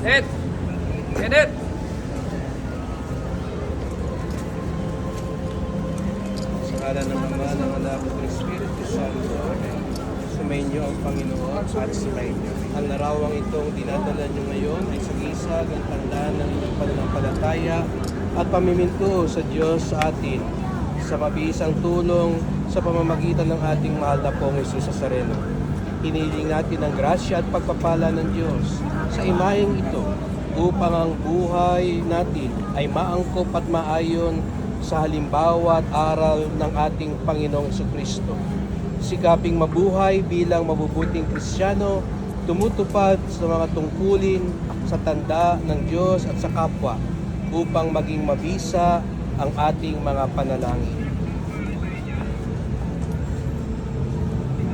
Ed! Kenneth! Sa ngalan ng Ama, ng Anak, at ng Espiritu Santo. Amen. Sumainyo ang Panginoon at sumainyo. Ang larawang itong dinadala nyo ngayon ay sagisag ang tandaan ng inyong pananampalataya at pamiminto sa Diyos sa atin sa mabisang tulong sa pamamagitan ng ating mahal na pong Jesus Nazareno. Hinihiling natin ang grasya at pagpapala ng Diyos sa imaheng ito upang ang buhay natin ay maangkop at maayon sa halimbawa at aral ng ating Panginoong Jesucristo. Sikaping mabuhay bilang mabubuting Kristiyano, tumutupad sa mga tungkulin sa tanda ng Diyos at sa kapwa upang maging mabisa ang ating mga panalangin.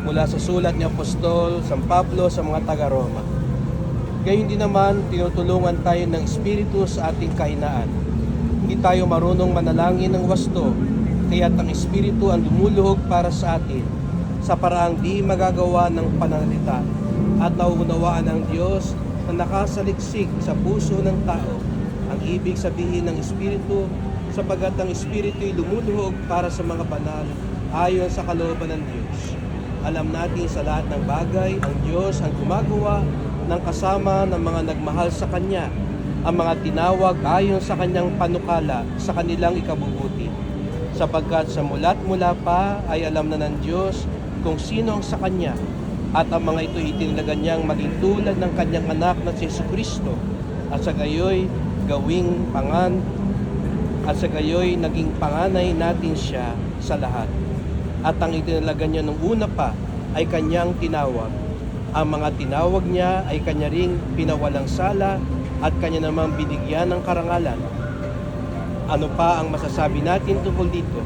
Mula sa sulat ni Apostol San Pablo sa mga taga-Roma. Gayon din naman, tinutulungan tayo ng Espiritu sa ating kahinaan. Hindi tayo marunong manalangin ng wasto, kaya't ang Espiritu ang lumuluhog para sa atin sa paraang di magagawa ng pananalita at nauunawaan ng Diyos na nakasaliksik sa puso ng tao ang ibig sabihin ng Espiritu sapagat ang Espiritu ay lumuluhog para sa mga banal ayon sa kalooban ng Diyos. Alam natin sa lahat ng bagay, ang Diyos ang gumagawa ng kasama ng mga nagmahal sa Kanya, ang mga tinawag ayon sa Kanyang panukala sa kanilang ikabubuti. Sapagkat sa mula't mula pa ay alam na ng Diyos kung sino ang sa Kanya, at ang mga ito itinalaga niyang maging tulad ng Kanyang anak na si Jesucristo, at sa gayoy naging panganay natin siya sa lahat. At ang itinalaga niya nung una pa ay Kanyang tinawag. Ang mga tinawag niya ay Kanya ring pinawalang sala at Kanya namang binigyan ng karangalan. Ano pa ang masasabi natin tungkol dito?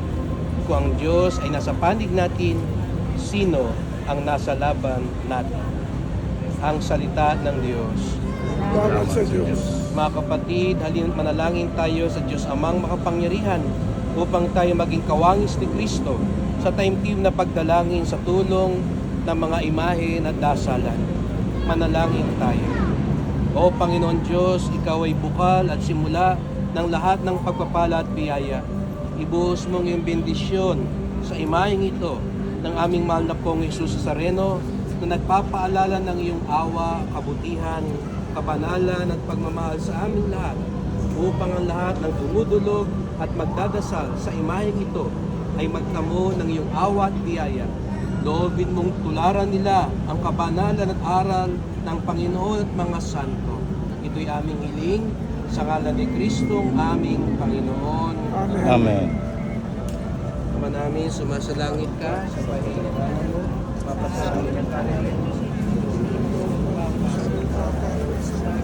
Kung ang Diyos ay nasa panig natin, sino ang nasa laban natin? Ang salita ng Diyos. Salamat sa Diyos. Mga kapatid, halina't manalangin tayo sa Diyos Amang makapangyarihan upang tayo maging kawangis ni Kristo sa taimtim na pagdalangin sa tulong ng mga imahe at dasalan. Manalangin tayo. O Panginoon Diyos, Ikaw ay bukal at simula ng lahat ng pagpapala at biyaya. Ibuhos mong iyong bendisyon sa imaheng ito ng aming mahal na pong Jesus Nazareno na nagpapaalala ng iyong awa, kabutihan, kabanalan at pagmamahal sa aming lahat upang ang lahat ng dumudulog at magdadasal sa imaheng ito ay magtamo ng iyong awa at biyaya. Loobin mong tularan nila ang kabanalan at aral ng Panginoon at mga santo. Ito'y aming hiling sa ngalan ni Kristong aming Panginoon. Amen. Amen. Ama namin, sumasalangit ka sa pahinggan mo, mapasasalit ang kanin.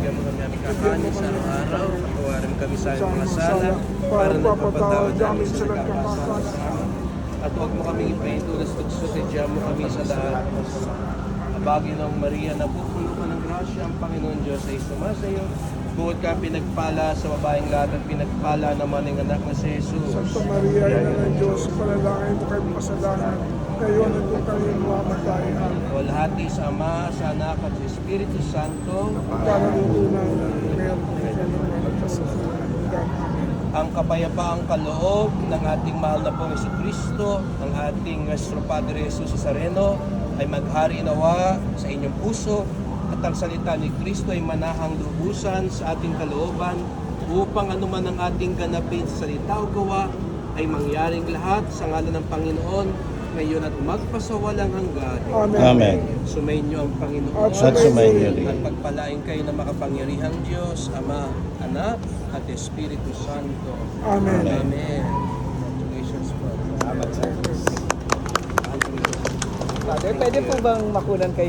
Bigyan mo kami aming kakanin sa araw-araw, patawarin kami sa aming mga sala, para nagpapatawad namin sa nagkakasala sa amin. At huwag mo kami ipahintulas tukso, kaya mo kami sa lahat. Abagin ng Maria na pupuno ka ng grasya, ang Panginoon Diyos ay sumasayo. Bukod ka pinagpala sa babaeng lahat at pinagpala naman ang anak na si Jesus. Santa Maria, ina ng Diyos, panalangin mo kayo makasalanan, ngayon at kung kayo mamamatay. Walhati sa Ama, sa Anak at sa Espiritu Santo. Pagkanalutunan, ngayon kung kayo mamamatay sa sumunod. Ang kapayapaang kaloob ng ating mahal na pong Jesucristo, ang ating Nuestro Padre Jesus Nazareno, ay maghari nawa sa inyong puso, at ang salita ni Kristo ay manahang lubusan sa ating kalooban upang anuman ang ating ganapin sa salita o gawa ay mangyaring lahat sa ngalan ng Panginoon ngayon at magpasawalang hanggan. Amen. Amen. Sumainyo ang Panginoon At sumainyo rin. at pagpalain kayo ng makapangyarihang Diyos, Ama, Anak at Espiritu Santo. Amen. Amen. Congratulations po. Salamat sa Diyos. Father, pwede po bang makunan kayo